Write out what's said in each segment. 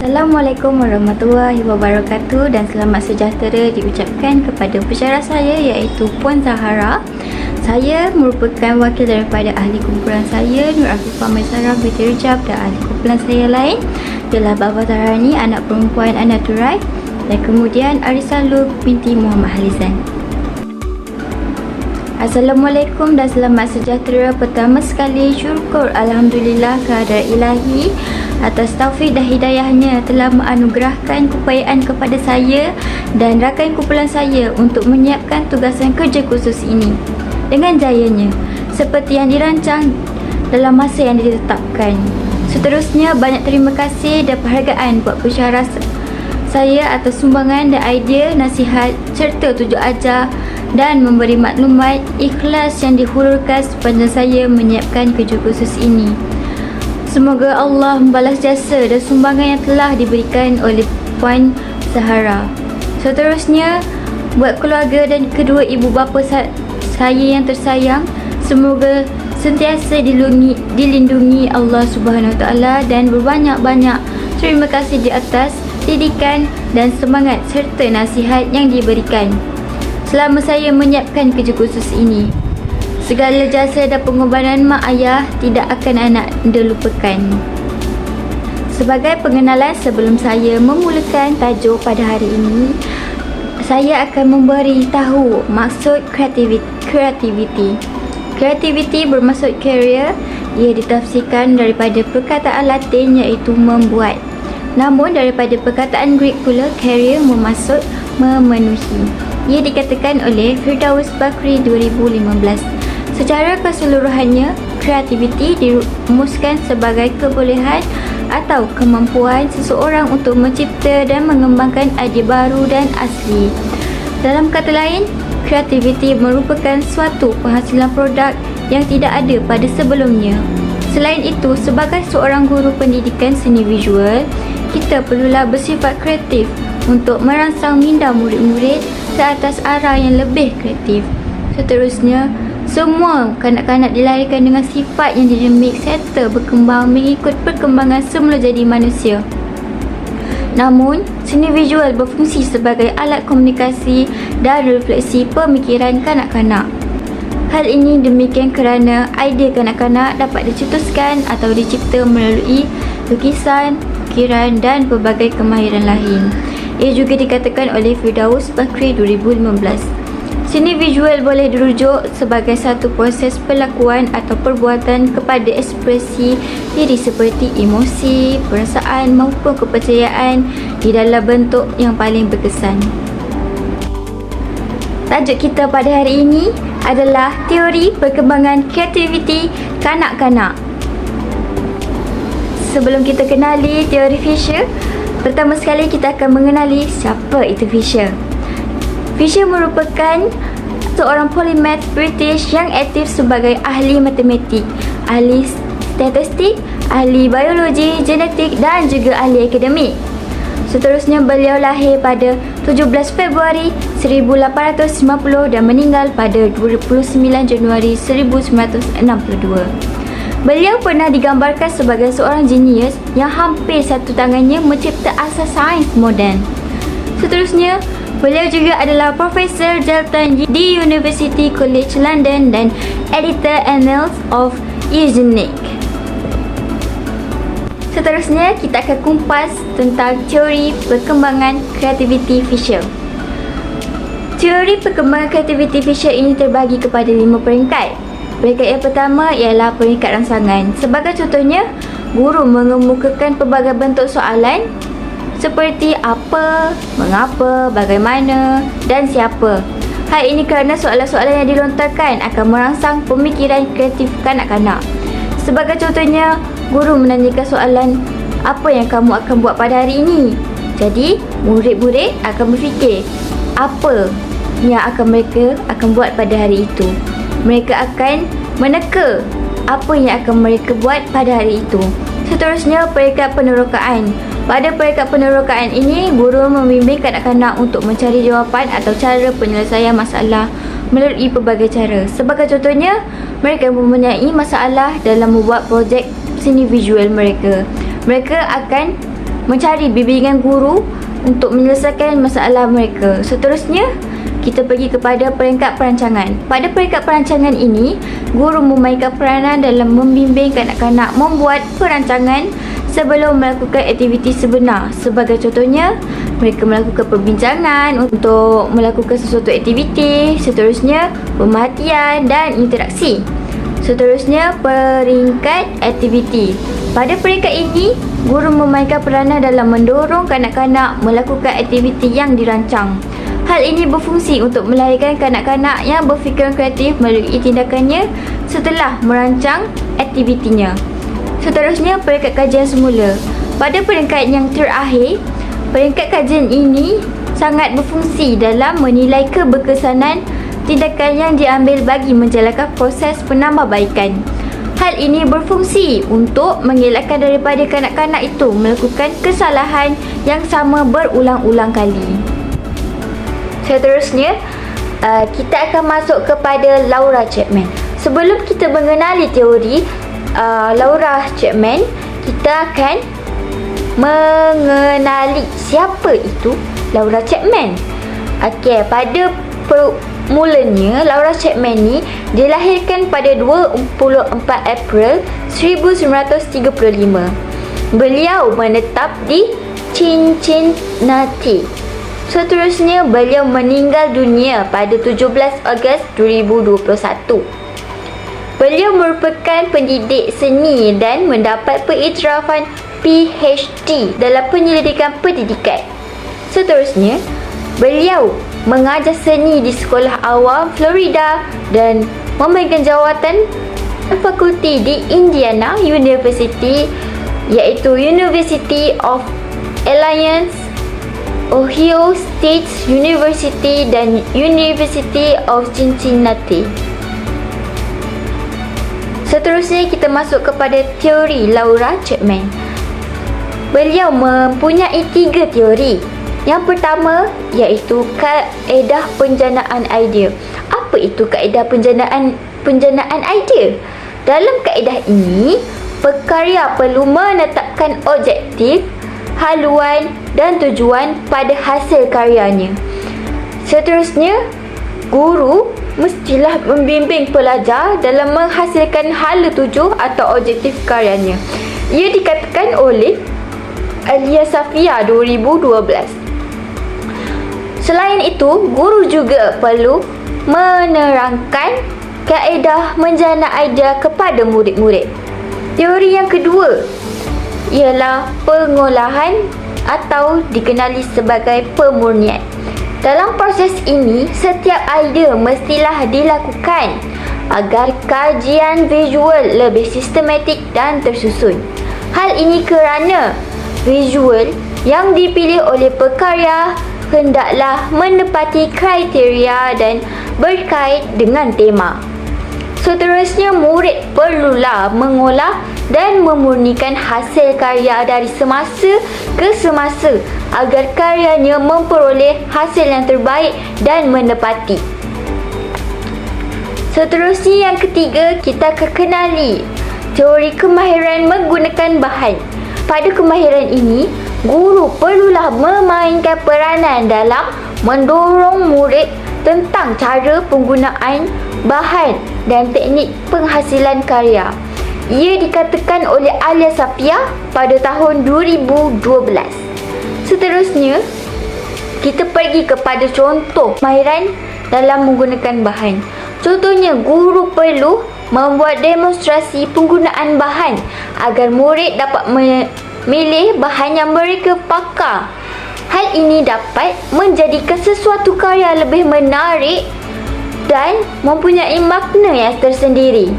Assalamualaikum warahmatullahi wabarakatuh dan selamat sejahtera diucapkan kepada pensyarah saya iaitu Puan Zahara. Saya merupakan wakil daripada ahli kumpulan saya Nur Afifah Maisarah binti Rejab dan ahli kumpulan saya lain ialah Baba Zahrani, anak perempuan Ana Turai, dan kemudian Arisa Lu binti Muhammad Halizan. Assalamualaikum dan selamat sejahtera. Pertama sekali syukur Alhamdulillah kehadrat ilahi atas taufik dan hidayahnya telah menganugerahkan keupayaan kepada saya dan rakan kumpulan saya untuk menyiapkan tugasan kerja khusus ini dengan jayanya seperti yang dirancang dalam masa yang ditetapkan. Seterusnya, banyak terima kasih dan penghargaan buat pensyarah saya atas sumbangan dan idea, nasihat serta tunjuk ajar dan memberi maklumat ikhlas yang dihulurkan sepanjang saya menyiapkan kerja khusus ini. Semoga Allah membalas jasa dan sumbangan yang telah diberikan oleh Puan Zahara. Seterusnya, buat keluarga dan kedua ibu bapa saya yang tersayang, semoga sentiasa dilindungi Allah Subhanahu Wa Taala dan berbanyak-banyak terima kasih di atas didikan dan semangat serta nasihat yang diberikan selama saya menyiapkan kerja khusus ini. Segala jasa dan pengorbanan mak ayah tidak akan anak lupakan. Sebagai pengenalan sebelum saya memulakan tajuk pada hari ini, saya akan memberi tahu maksud kreativiti. Kreativiti bermaksud career. Ia ditafsirkan daripada perkataan Latin iaitu membuat. Namun daripada perkataan Greek pula, career bermaksud memenuhi. Ia dikatakan oleh Firdaus Bakri 2015. Secara keseluruhannya, kreativiti dirumuskan sebagai kebolehan atau kemampuan seseorang untuk mencipta dan mengembangkan idea baru dan asli. Dalam kata lain, kreativiti merupakan suatu penghasilan produk yang tidak ada pada sebelumnya. Selain itu, sebagai seorang guru pendidikan seni visual, kita perlulah bersifat kreatif untuk merangsang minda murid-murid ke atas arah yang lebih kreatif. Seterusnya, semua kanak-kanak dilahirkan dengan sifat yang dinamik serta berkembang mengikut perkembangan semula jadi manusia. Namun, seni visual berfungsi sebagai alat komunikasi dan refleksi pemikiran kanak-kanak. Hal ini demikian kerana idea kanak-kanak dapat dicetuskan atau dicipta melalui lukisan, ukiran dan pelbagai kemahiran lain. Ia juga dikatakan oleh Firdaus Bakri 2015. Seni visual boleh dirujuk sebagai satu proses perlakuan atau perbuatan kepada ekspresi diri seperti emosi, perasaan maupun kepercayaan di dalam bentuk yang paling berkesan. Tajuk kita pada hari ini adalah teori perkembangan kreativiti kanak-kanak. Sebelum kita kenali teori Fisher, pertama sekali kita akan mengenali siapa itu Fisher. Fisher merupakan seorang polymath British yang aktif sebagai ahli matematik, ahli statistik, ahli biologi, genetik dan juga ahli akademik. Seterusnya, beliau lahir pada 17 Februari 1850 dan meninggal pada 29 Januari 1962. Beliau pernah digambarkan sebagai seorang genius yang hampir satu tangannya mencipta asas sains moden. Seterusnya, beliau juga adalah Profesor Jelton di University College London dan editor Annals of Eugenics. Seterusnya, kita akan kumpas tentang teori perkembangan kreativiti Fisher. Teori perkembangan kreativiti Fisher ini terbagi kepada 5 peringkat. Peringkat yang pertama ialah peringkat rangsangan. Sebagai contohnya, guru mengemukakan pelbagai bentuk soalan seperti apa, mengapa, bagaimana dan siapa. Hal ini kerana soalan-soalan yang dilontarkan akan merangsang pemikiran kreatif kanak-kanak. Sebagai contohnya, guru menanyakan soalan, apa yang kamu akan buat pada hari ini? Jadi, murid-murid akan berfikir, apa yang mereka akan buat pada hari itu. Mereka akan meneka apa yang akan mereka buat pada hari itu. Seterusnya, peringkat penerokaan. Pada peringkat penerokaan ini, guru membimbing kanak-kanak untuk mencari jawapan atau cara penyelesaian masalah melalui pelbagai cara. Sebagai contohnya, mereka mempunyai masalah dalam membuat projek seni visual mereka. Mereka akan mencari bimbingan guru untuk menyelesaikan masalah mereka. Seterusnya, kita pergi kepada peringkat perancangan. Pada peringkat perancangan ini, guru memainkan peranan dalam membimbing kanak-kanak membuat perancangan sebelum melakukan aktiviti sebenar. Sebagai contohnya, mereka melakukan perbincangan untuk melakukan sesuatu aktiviti. Seterusnya, pemerhatian dan interaksi. Seterusnya, peringkat aktiviti. Pada peringkat ini, guru memainkan peranan dalam mendorong kanak-kanak melakukan aktiviti yang dirancang. Hal ini berfungsi untuk melahirkan kanak-kanak yang berfikiran kreatif melalui tindakannya setelah merancang aktivitinya. Seterusnya, peringkat kajian semula. Pada peringkat yang terakhir, peringkat kajian ini sangat berfungsi dalam menilai keberkesanan tindakan yang diambil bagi menjalankan proses penambahbaikan. Hal ini berfungsi untuk mengelakkan daripada kanak-kanak itu melakukan kesalahan yang sama berulang-ulang kali. Seterusnya, kita akan masuk kepada Laura Chapman. Sebelum kita mengenali teori Laura Chapman, kita akan mengenali siapa itu Laura Chapman. Okey, pada mulanya Laura Chapman ni dilahirkan pada 24 April 1935. Beliau menetap di Cincinnati. Seterusnya, beliau meninggal dunia pada 17 Ogos 2021. Beliau merupakan pendidik seni dan mendapat pengiktirafan PhD dalam penyelidikan pendidikan. Seterusnya, beliau mengajar seni di sekolah awam Florida dan memegang jawatan fakulti di Indiana University, iaitu University of Alliance, Ohio State University dan University of Cincinnati. Seterusnya, kita masuk kepada teori Laura Chapman. Beliau mempunyai 3 teori. Yang pertama iaitu kaedah penjanaan idea. Apa itu kaedah penjanaan idea? Dalam kaedah ini, pekarya perlu menetapkan objektif, haluan dan tujuan pada hasil karyanya. Seterusnya, guru mestilah membimbing pelajar dalam menghasilkan hala tuju atau objektif karyanya. Ia dikatakan oleh Alia Safia 2012. Selain itu, guru juga perlu menerangkan kaedah menjana idea kepada murid-murid. Teori yang kedua ialah pengolahan atau dikenali sebagai pemurnian. Dalam proses ini, setiap idea mestilah dilakukan agar kajian visual lebih sistematik dan tersusun. Hal ini kerana visual yang dipilih oleh pekarya hendaklah menepati kriteria dan berkait dengan tema. Seterusnya, murid perlulah mengolah dan memurnikan hasil karya dari semasa ke semasa agar karyanya memperoleh hasil yang terbaik dan menepati. Seterusnya, yang ketiga, kita akan kenali teori kemahiran menggunakan bahan. Pada kemahiran ini, guru perlulah memainkan peranan dalam mendorong murid tentang cara penggunaan bahan dan teknik penghasilan karya. Ia dikatakan oleh Alia Safia pada tahun 2012. Seterusnya, kita pergi kepada contoh kemahiran dalam menggunakan bahan. Contohnya, guru perlu membuat demonstrasi penggunaan bahan agar murid dapat memilih bahan yang mereka pakar. Hal ini dapat menjadikan sesuatu karya lebih menarik dan mempunyai makna yang tersendiri.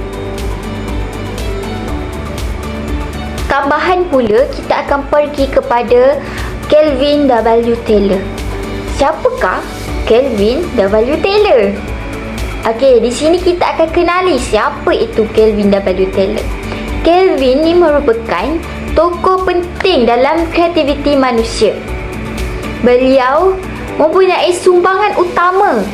Tambahan pula, kita akan pergi kepada Kelvin W. Taylor. Siapakah Kelvin W. Taylor? Okey, di sini kita akan kenali siapa itu Kelvin W. Taylor. Kelvin ni merupakan tokoh penting dalam kreativiti manusia. Beliau mempunyai sumbangan utama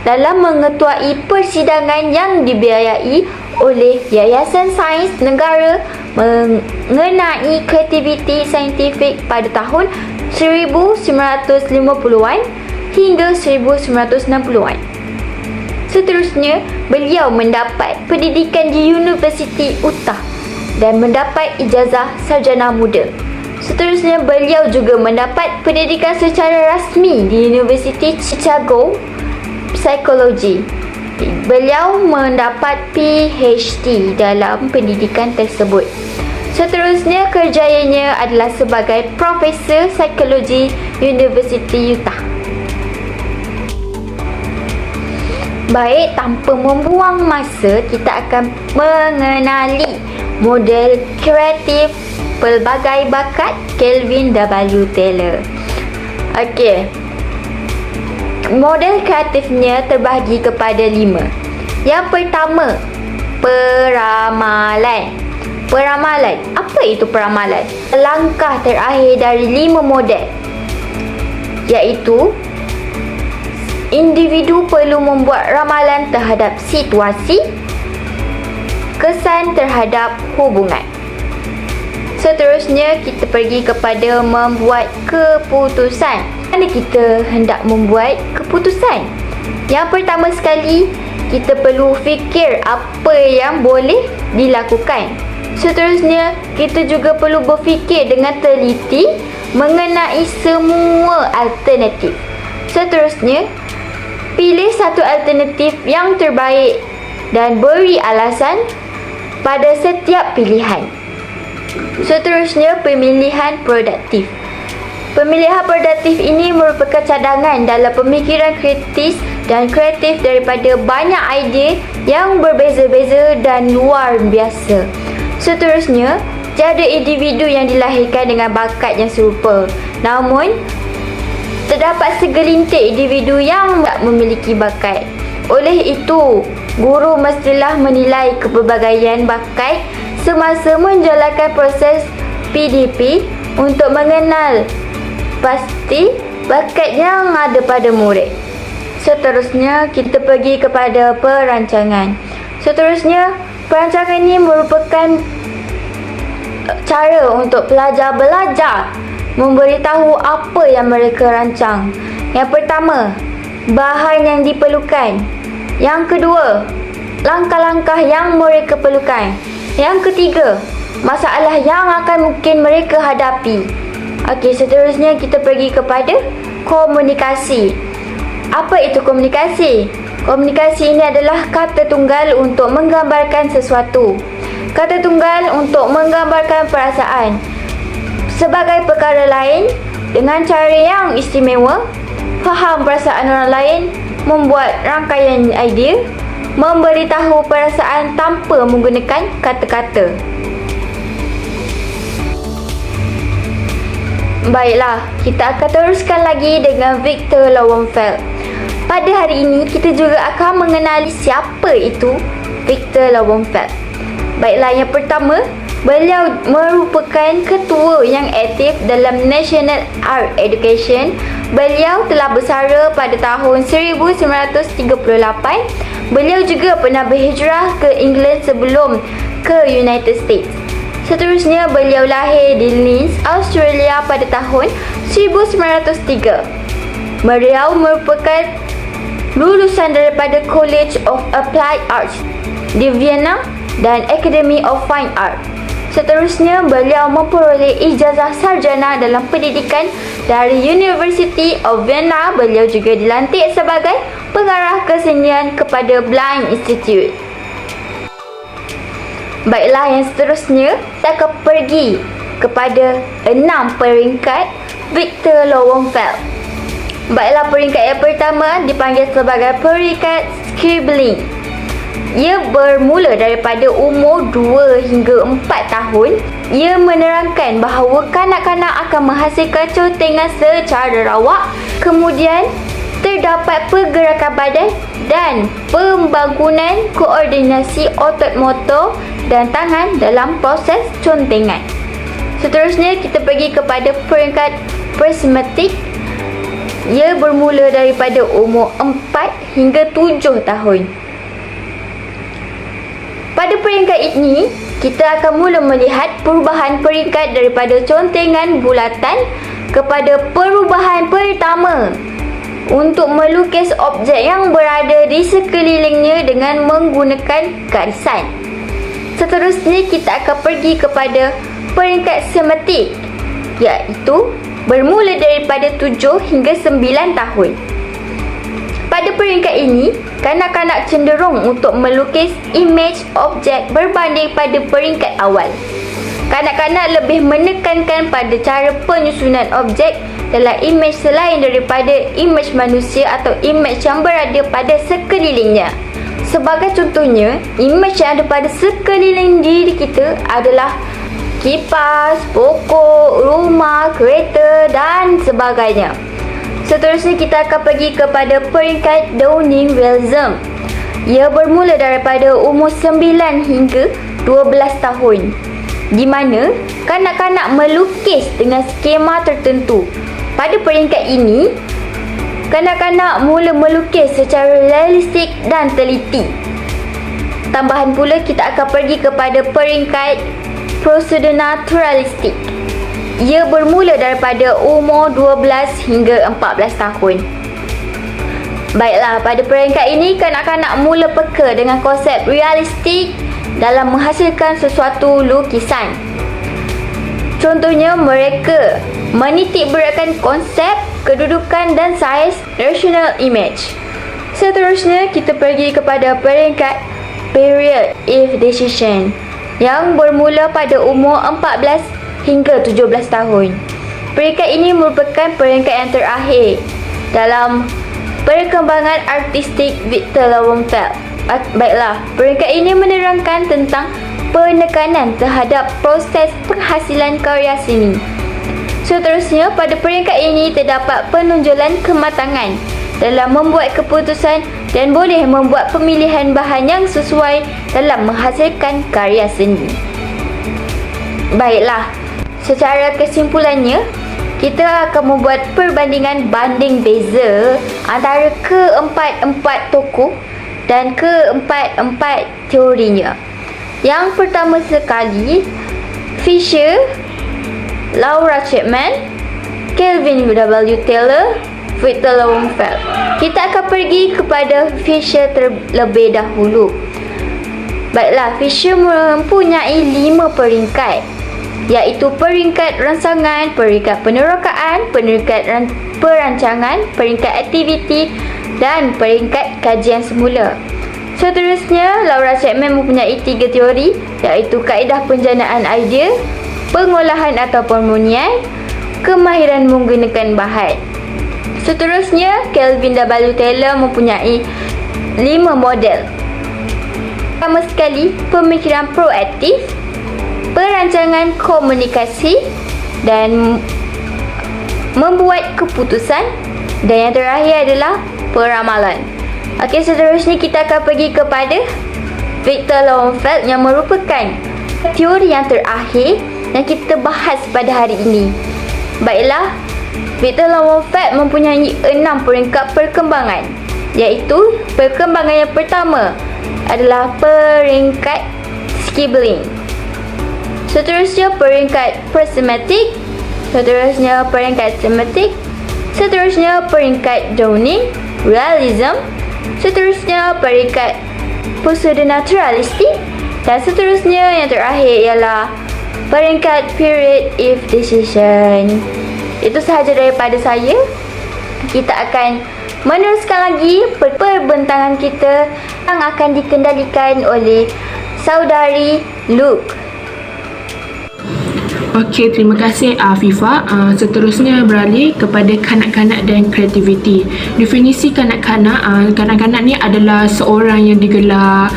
dalam mengetuai persidangan yang dibiayai oleh Yayasan Sains Negara mengenai kreativiti saintifik pada tahun 1950-an hingga 1960-an. Seterusnya, beliau mendapat pendidikan di Universiti Utah dan mendapat ijazah sarjana muda. Seterusnya, beliau juga mendapat pendidikan secara rasmi di Universiti Chicago Psikologi. Beliau mendapat PhD dalam pendidikan tersebut. Seterusnya, kerjayanya adalah sebagai Profesor Psikologi Universiti Utah. Baik, tanpa membuang masa, kita akan mengenali model kreatif pelbagai bakat Kelvin W. Taylor. Okey. Model kreatifnya terbahagi kepada 5. Yang pertama, peramalan. Peramalan. Apa itu peramalan? Langkah terakhir dari 5 model, iaitu individu perlu membuat ramalan terhadap situasi, kesan terhadap hubungan. Seterusnya, kita pergi kepada membuat keputusan. Mana kita hendak membuat keputusan? Yang pertama sekali, kita perlu fikir apa yang boleh dilakukan. Seterusnya, kita juga perlu berfikir dengan teliti mengenai semua alternatif. Seterusnya, pilih satu alternatif yang terbaik dan beri alasan pada setiap pilihan. Seterusnya, pemilihan produktif. Pemilihan produktif ini merupakan cadangan dalam pemikiran kritis dan kreatif daripada banyak idea yang berbeza-beza dan luar biasa. Seterusnya, tiada individu yang dilahirkan dengan bakat yang serupa. Namun, terdapat segelintir individu yang tak memiliki bakat. Oleh itu, guru mestilah menilai kepelbagaian bakat semasa menjalankan proses PDP untuk mengenal pasti bakat yang ada pada murid. Seterusnya, kita pergi kepada perancangan. Seterusnya, perancangan ini merupakan cara untuk pelajar belajar memberitahu apa yang mereka rancang. Yang pertama, bahan yang diperlukan. Yang kedua, langkah-langkah yang mereka perlukan. Yang ketiga, masalah yang akan mungkin mereka hadapi. Okey, seterusnya kita pergi kepada komunikasi. Apa itu komunikasi? Komunikasi ini adalah kata tunggal untuk menggambarkan sesuatu. Kata tunggal untuk menggambarkan perasaan. Sebagai perkara lain, dengan cara yang istimewa, faham perasaan orang lain, membuat rangkaian idea, memberitahu perasaan tanpa menggunakan kata-kata. Baiklah, kita akan teruskan lagi dengan Victor Lowenfeld. Pada hari ini, kita juga akan mengenali siapa itu Victor Lowenfeld. Baiklah, yang pertama, beliau merupakan ketua yang aktif dalam National Art Education. Beliau telah bersara pada tahun 1938. Beliau juga pernah berhijrah ke England sebelum ke United States. Seterusnya, beliau lahir di Leeds, Australia pada tahun 1903. Beliau merupakan lulusan daripada College of Applied Arts di Vienna dan Academy of Fine Art. Seterusnya, beliau memperoleh ijazah sarjana dalam pendidikan dari University of Vienna. Beliau juga dilantik sebagai pengarah kesenian kepada Blind Institute. Baiklah, yang seterusnya, kita akan pergi kepada 6 peringkat Victor Lowenfeld. Baiklah, peringkat yang pertama dipanggil sebagai peringkat scribbling. Ia bermula daripada umur 2 hingga 4 tahun. Ia menerangkan bahawa kanak-kanak akan menghasilkan cotegan secara rawak. Kemudian, terdapat pergerakan badan dan pembangunan koordinasi otot motor dan tangan dalam proses contengan. Seterusnya, kita pergi kepada peringkat prismatic. Ia bermula daripada umur 4 hingga 7 tahun. Pada peringkat ini, kita akan mula melihat perubahan peringkat daripada contengan bulatan kepada perubahan pertama untuk melukis objek yang berada di sekelilingnya dengan menggunakan garisan. Seterusnya, kita akan pergi kepada peringkat semetik, iaitu bermula daripada 7 hingga 9 tahun. Pada peringkat ini, kanak-kanak cenderung untuk melukis imej objek berbanding pada peringkat awal. Kanak-kanak lebih menekankan pada cara penyusunan objek dalam imej selain daripada imej manusia atau imej yang berada pada sekelilingnya. Sebagai contohnya, imej yang ada pada sekeliling diri kita adalah kipas, pokok, rumah, kereta dan sebagainya. Seterusnya, kita akan pergi kepada peringkat Downing-Wilson. Ia bermula daripada umur 9 hingga 12 tahun, di mana kanak-kanak melukis dengan skema tertentu. Pada peringkat ini, kanak-kanak mula melukis secara realistik dan teliti. Tambahan pula, kita akan pergi kepada peringkat prosedur naturalistik. Ia bermula daripada umur 12 hingga 14 tahun. Baiklah, pada peringkat ini kanak-kanak mula peka dengan konsep realistik dalam menghasilkan sesuatu lukisan. Contohnya, mereka menitik beratkan konsep, kedudukan dan saiz rational image. Seterusnya, kita pergi kepada peringkat period if decision yang bermula pada umur 14 hingga 17 tahun. Peringkat ini merupakan peringkat yang terakhir dalam perkembangan artistik Victor Lowenfeld. Baiklah, peringkat ini menerangkan tentang penekanan terhadap proses penghasilan karya seni. Seterusnya, pada peringkat ini terdapat penonjolan kematangan dalam membuat keputusan dan boleh membuat pemilihan bahan yang sesuai dalam menghasilkan karya seni. Baiklah, secara kesimpulannya, kita akan membuat perbandingan banding beza antara keempat-empat tokoh dan keempat-empat teorinya. Yang pertama sekali, Fisher, Laura Chapman, Kelvin W. Taylor, Victor Lowenfeld. Kita akan pergi kepada Fisher terlebih dahulu. Baiklah, Fisher mempunyai 5 peringkat, iaitu peringkat rangsangan, peringkat penerokaan, peringkat perancangan, peringkat aktiviti dan peringkat kajian semula. Seterusnya, Laura Chapman mempunyai 3 teori, iaitu kaedah penjanaan idea, pengolahan atau permunian, kemahiran menggunakan bahan. Seterusnya, Kelvin W. Taylor mempunyai 5 model. Pertama sekali, pemikiran proaktif, perancangan komunikasi dan membuat keputusan, dan yang terakhir adalah peramalan. Okey, seterusnya kita akan pergi kepada Victor Lowenfeld yang merupakan teori yang terakhir yang kita bahas pada hari ini. Baiklah, Victor Lowenfeld mempunyai 6 peringkat perkembangan, iaitu perkembangan yang pertama adalah peringkat scribbling. Seterusnya, peringkat prismatic. Seterusnya, peringkat thematic. Seterusnya, peringkat Downing, realism. Seterusnya, peringkat prosedur naturalistik. Dan seterusnya, yang terakhir ialah peringkat period if decision. Itu sahaja daripada saya. Kita akan meneruskan lagi perbentangan kita yang akan dikendalikan oleh saudari Luke. Okey, terima kasih Afifa. Seterusnya beralih kepada kanak-kanak dan kreativiti. Definisi kanak-kanak, kanak-kanak ni adalah seorang yang digelar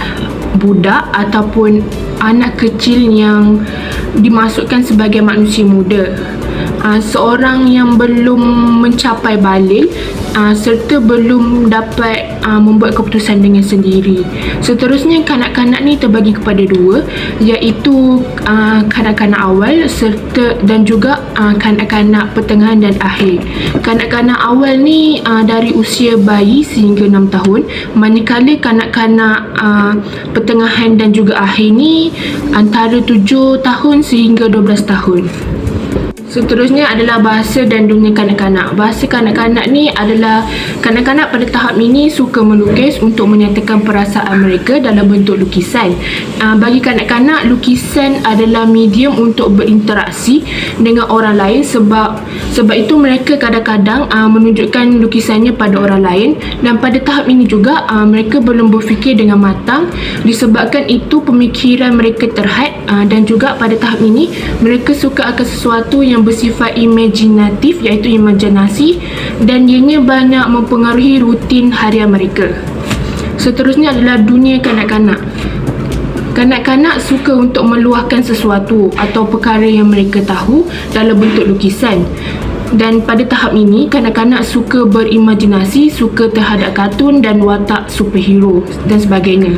budak ataupun anak kecil yang dimasukkan sebagai manusia muda. Seorang yang belum mencapai baligh serta belum dapat membuat keputusan dengan sendiri. Seterusnya, kanak-kanak ni terbagi kepada dua, iaitu kanak-kanak awal serta dan juga kanak-kanak pertengahan dan akhir. Kanak-kanak awal ni dari usia bayi sehingga 6 tahun, manakala kanak-kanak pertengahan dan juga akhir ni antara 7 tahun sehingga 12 tahun. Seterusnya adalah bahasa dan dunia kanak-kanak. Bahasa kanak-kanak ni adalah kanak-kanak pada tahap ini suka melukis untuk menyatakan perasaan mereka dalam bentuk lukisan. Bagi kanak-kanak, lukisan adalah medium untuk berinteraksi dengan orang lain, sebab itu mereka kadang-kadang menunjukkan lukisannya pada orang lain, dan pada tahap ini juga mereka belum berfikir dengan matang, disebabkan itu pemikiran mereka terhad, dan juga pada tahap ini mereka suka akan sesuatu yang bersifat imajinatif, iaitu imajinasi, dan ianya banyak mempengaruhi rutin harian mereka. Seterusnya adalah dunia kanak-kanak. Kanak-kanak suka untuk meluahkan sesuatu atau perkara yang mereka tahu dalam bentuk lukisan. Dan pada tahap ini, kanak-kanak suka berimajinasi, suka terhadap kartun dan watak superhero dan sebagainya.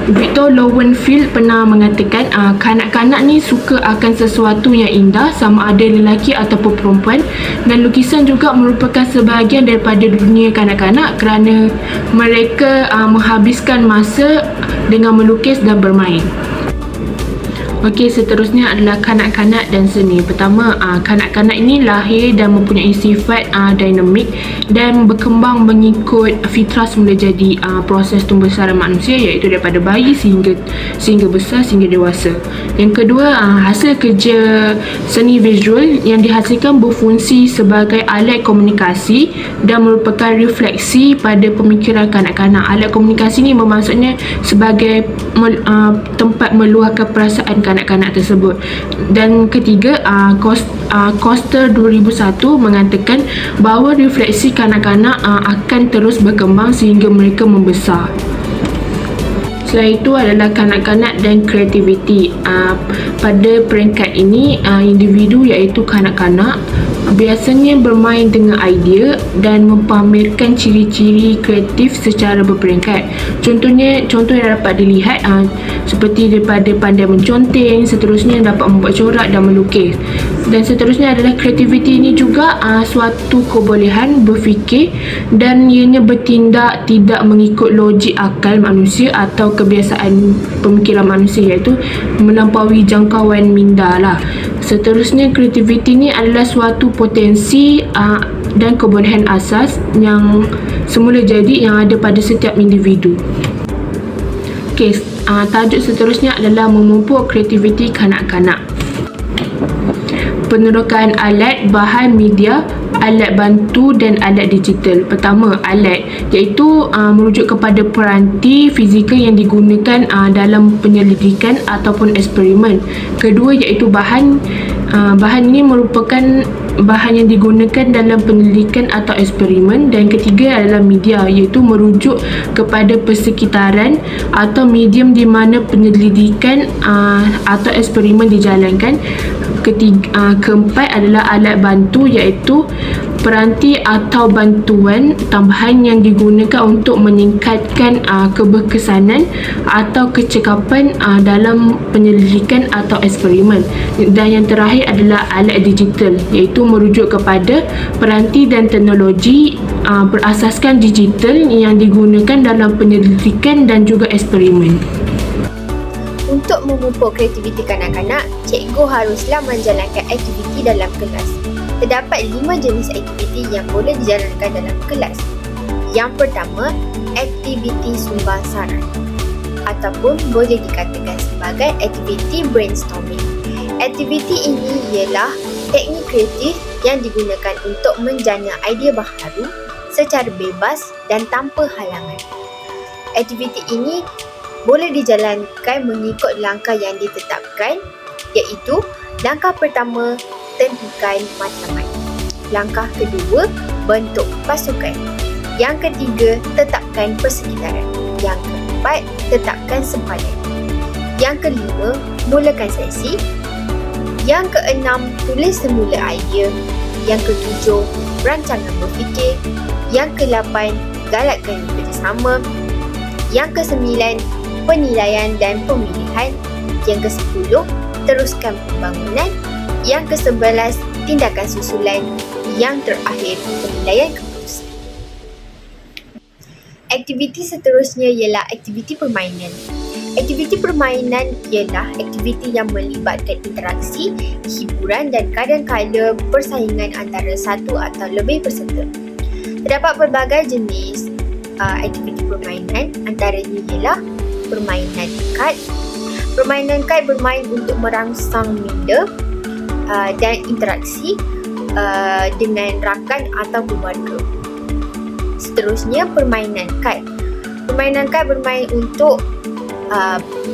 Victor Lowenfield pernah mengatakan kanak-kanak ni suka akan sesuatu yang indah, sama ada lelaki ataupun perempuan, dan lukisan juga merupakan sebahagian daripada dunia kanak-kanak kerana mereka menghabiskan masa dengan melukis dan bermain. Okey, seterusnya adalah kanak-kanak dan seni. Pertama, kanak-kanak ini lahir dan mempunyai sifat dinamik dan berkembang mengikut fitrah semula jadi proses tumbuhbesaran manusia, iaitu daripada bayi sehingga besar sehingga dewasa. Yang kedua, hasil kerja seni visual yang dihasilkan berfungsi sebagai alat komunikasi dan merupakan refleksi pada pemikiran kanak-kanak. Alat komunikasi ni bermaksudnya sebagai tempat meluahkan perasaan kanak-kanak tersebut. Dan ketiga, Koster 2001 mengatakan bahawa refleksi kanak-kanak akan terus berkembang sehingga mereka membesar. Setelah itu adalah kanak-kanak dan kreativiti. Pada peringkat ini, individu iaitu kanak-kanak biasanya bermain dengan idea dan mempamerkan ciri-ciri kreatif secara berperingkat. Contoh yang dapat dilihat seperti daripada pandai menconteng, seterusnya dapat membuat corak dan melukis. Dan seterusnya adalah kreativiti ini juga suatu kebolehan berfikir dan ianya bertindak tidak mengikut logik akal manusia atau kebiasaan pemikiran manusia, iaitu melampaui jangkauan minda lah. Seterusnya, kreativiti ini adalah suatu potensi dan kebolehan asas yang semula jadi yang ada pada setiap individu. Okey, tajuk seterusnya adalah memupuk kreativiti kanak-kanak. Penerokan alat, bahan, media, alat bantu dan alat digital. Pertama, alat, iaitu merujuk kepada peranti fizikal yang digunakan dalam penyelidikan ataupun eksperimen. Kedua, iaitu bahan. Bahan ini merupakan bahan yang digunakan dalam penyelidikan atau eksperimen. Dan ketiga adalah media, iaitu merujuk kepada persekitaran atau medium di mana penyelidikan atau eksperimen dijalankan. Keempat adalah alat bantu, iaitu peranti atau bantuan tambahan yang digunakan untuk meningkatkan keberkesanan atau kecekapan dalam penyelidikan atau eksperimen. Dan yang terakhir adalah alat digital, iaitu merujuk kepada peranti dan teknologi berasaskan digital yang digunakan dalam penyelidikan dan juga eksperimen. Untuk memupuk kreativiti kanak-kanak, cikgu haruslah menjalankan aktiviti dalam kelas. Terdapat 5 jenis aktiviti yang boleh dijalankan dalam kelas. Yang pertama, aktiviti sumber saran ataupun boleh dikatakan sebagai aktiviti brainstorming. Aktiviti ini ialah teknik kreatif yang digunakan untuk menjana idea baharu secara bebas dan tanpa halangan. Aktiviti ini boleh dijalankan mengikut langkah yang ditetapkan, iaitu langkah pertama, tentukan matlamat. Langkah kedua, bentuk pasukan. Yang ketiga, tetapkan persekitaran. Yang keempat, tetapkan sempadan. Yang kelima, mulakan sesi. Yang keenam, tulis semula idea. Yang ke-7, rancangan berfikir. Yang ke-8, galakkan kerjasama. Yang ke-9, penilaian dan pemilihan. Yang ke-10, teruskan pembangunan. Yang ke-11, tindakan susulan. Yang terakhir, penilaian keputusan. Aktiviti seterusnya ialah aktiviti permainan. Aktiviti permainan ialah aktiviti yang melibatkan interaksi, hiburan dan kadang-kadang persaingan antara satu atau lebih peserta. Terdapat pelbagai jenis aktiviti permainan, antaranya ialah permainan kad. Permainan kad bermain untuk merangsang minda dan interaksi dengan rakan atau keluarga. Seterusnya, permainan kad. Permainan kad bermain untuk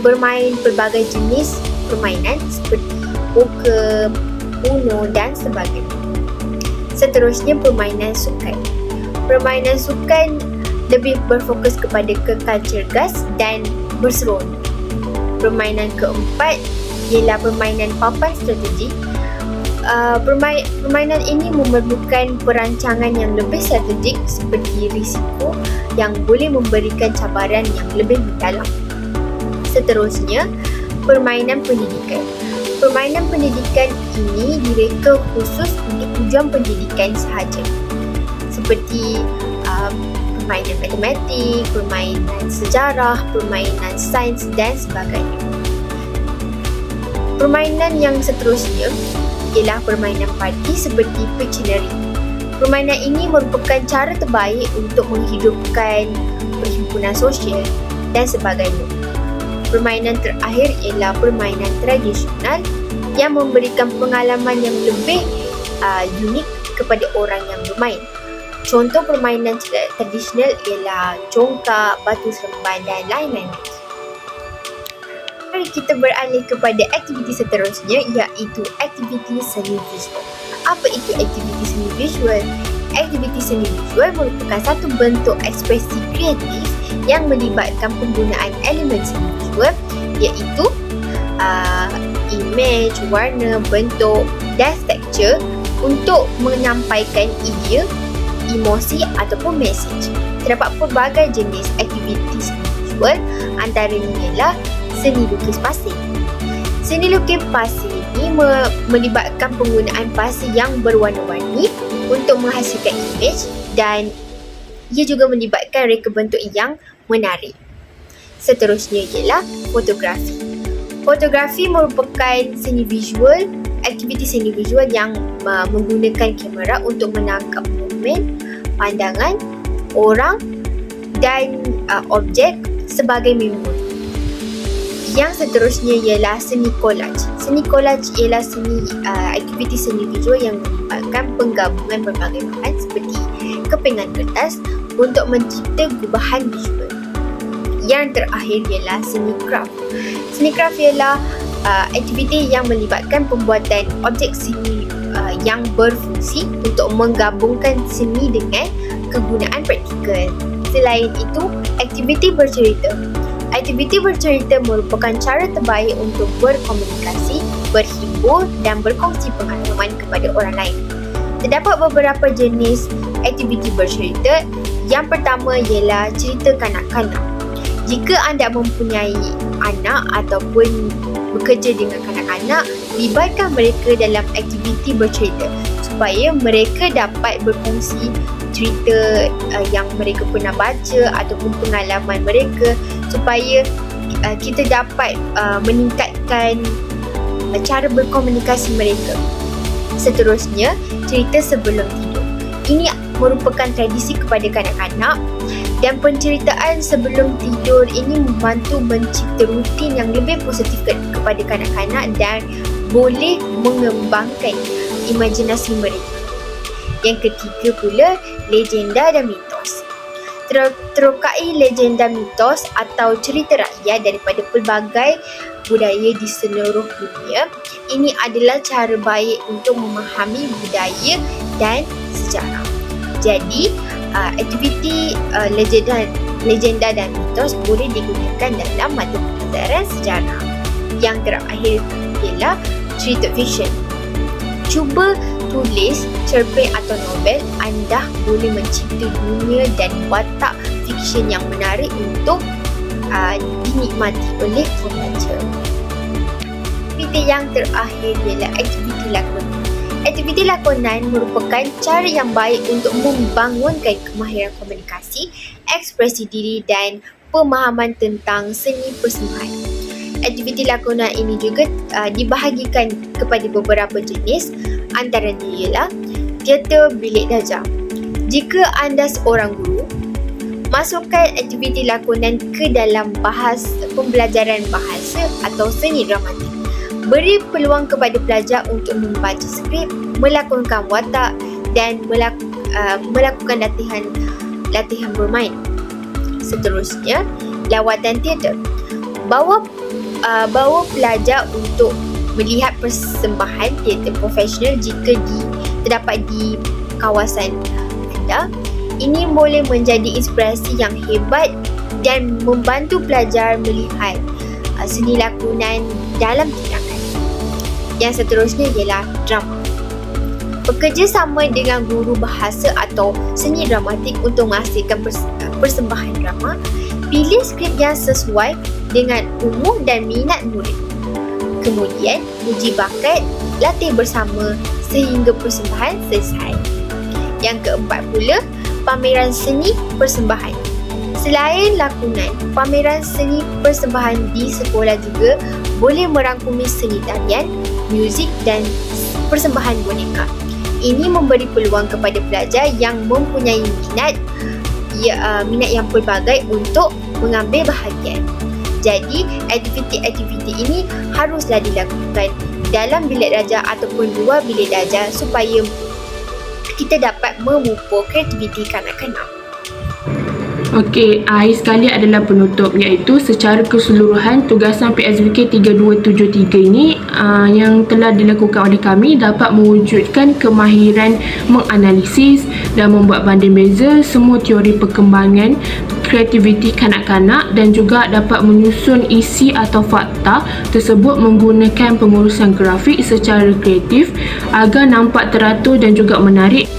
bermain pelbagai jenis permainan seperti poker, uno dan sebagainya. Seterusnya, permainan sukan. Permainan sukan lebih berfokus kepada kekal cergas dan berseronok. Permainan keempat ialah permainan papan strategi. Permainan ini memerlukan perancangan yang lebih strategik seperti risiko yang boleh memberikan cabaran yang lebih mendalam. Seterusnya, permainan pendidikan. Permainan pendidikan ini direka khusus untuk tujuan pendidikan sahaja, seperti permainan matematik, permainan sejarah, permainan sains dan sebagainya. Permainan yang seterusnya ialah permainan parti seperti Pictionary. Permainan ini merupakan cara terbaik untuk menghidupkan perhimpunan sosial dan sebagainya. Permainan terakhir ialah permainan tradisional yang memberikan pengalaman yang lebih unik kepada orang yang bermain. Contoh permainan tradisional ialah congkak, batu seremban dan lain-lain. Mari kita beralih kepada aktiviti seterusnya, iaitu aktiviti seni visual. Apa itu aktiviti seni visual? Aktiviti seni visual merupakan satu bentuk ekspresi kreatif yang melibatkan penggunaan elemen seni visual, iaitu image, warna, bentuk dan tekstur untuk menyampaikan idea, emosi ataupun mesej. Terdapat pelbagai jenis aktiviti seni visual, antaranya ialah seni lukis pasir. Seni lukis pasir ini melibatkan penggunaan pasir yang berwarna-warni untuk menghasilkan imej, dan ia juga melibatkan reka bentuk yang menarik. Seterusnya ialah fotografi. Fotografi merupakan seni visual, aktiviti seni visual yang menggunakan kamera untuk menangkap momen, pandangan, orang dan objek sebagai memori. Yang seterusnya ialah seni collage. Seni collage ialah aktiviti seni visual yang melibatkan penggabungan berbagai bahan seperti kepingan kertas untuk mencipta gubahan visual. Yang terakhir ialah seni craft. Seni craft ialah aktiviti yang melibatkan pembuatan objek seni yang berfungsi untuk menggabungkan seni dengan kegunaan praktikal. Selain itu, aktiviti bercerita. Aktiviti bercerita merupakan cara terbaik untuk berkomunikasi, berhibur dan berkongsi pengalaman kepada orang lain. Terdapat beberapa jenis aktiviti bercerita. Yang pertama ialah cerita kanak-kanak. Jika anda mempunyai anak ataupun bekerja dengan kanak-kanak, libatkan mereka dalam aktiviti bercerita supaya mereka dapat berkongsi cerita yang mereka pernah baca ataupun pengalaman mereka, supaya kita dapat meningkatkan cara berkomunikasi mereka. Seterusnya, cerita sebelum tidur. Ini merupakan tradisi kepada kanak-kanak, dan penceritaan sebelum tidur ini membantu mencipta rutin yang lebih positif kepada kanak-kanak dan boleh mengembangkan imajinasi mereka. Yang ketiga pula, legenda dan mitos. Terokai legenda mitos atau cerita rakyat daripada pelbagai budaya di seluruh dunia. Ini adalah cara baik untuk memahami budaya dan sejarah. Jadi, aktiviti legenda dan mitos boleh digunakan dalam mata pelajaran sejarah. Yang terakhir ialah cerita fiksyen. cuba tulis cerpen atau novel, anda boleh mencipta dunia dan watak fiksyen yang menarik untuk dinikmati oleh pembaca. Aktiviti yang terakhir ialah aktiviti lakonan. Aktiviti lakonan merupakan cara yang baik untuk membangunkan kemahiran komunikasi, ekspresi diri dan pemahaman tentang seni persembahan. Aktiviti lakonan ini juga dibahagikan kepada beberapa jenis, antaranya ialah teater bilik darjah. Jika anda seorang guru, masukkan aktiviti lakonan ke dalam pembelajaran bahasa atau seni dramatik. Beri peluang kepada pelajar untuk membaca skrip, melakonkan watak dan melakukan latihan bermain. Seterusnya, lawatan teater. Bawa pelajar untuk melihat persembahan teater profesional jika terdapat di kawasan anda. Ini boleh menjadi inspirasi yang hebat dan membantu pelajar melihat seni lakonan dalam tindakan. Yang seterusnya ialah drama. Bekerjasama dengan guru bahasa atau seni dramatik untuk menghasilkan persembahan drama. Pilih skrip yang sesuai dengan umur dan minat murid. Kemudian, uji bakat, latih bersama sehingga persembahan selesai. Yang keempat pula, pameran seni persembahan. Selain lakonan, pameran seni persembahan di sekolah juga boleh merangkumi seni tarian, muzik dan persembahan boneka. Ini memberi peluang kepada pelajar yang mempunyai minat yang pelbagai untuk mengambil bahagian. Jadi, aktiviti-aktiviti ini haruslah dilakukan dalam bilik darjah ataupun luar bilik darjah supaya kita dapat memupuk kreativiti kanak-kanak. Okey, akhir sekali adalah penutup, iaitu secara keseluruhan tugasan PSBK 3273 ini yang telah dilakukan oleh kami dapat mewujudkan kemahiran menganalisis dan membuat banding beza semua teori perkembangan kreativiti kanak-kanak dan juga dapat menyusun isi atau fakta tersebut menggunakan pengurusan grafik secara kreatif agar nampak teratur dan juga menarik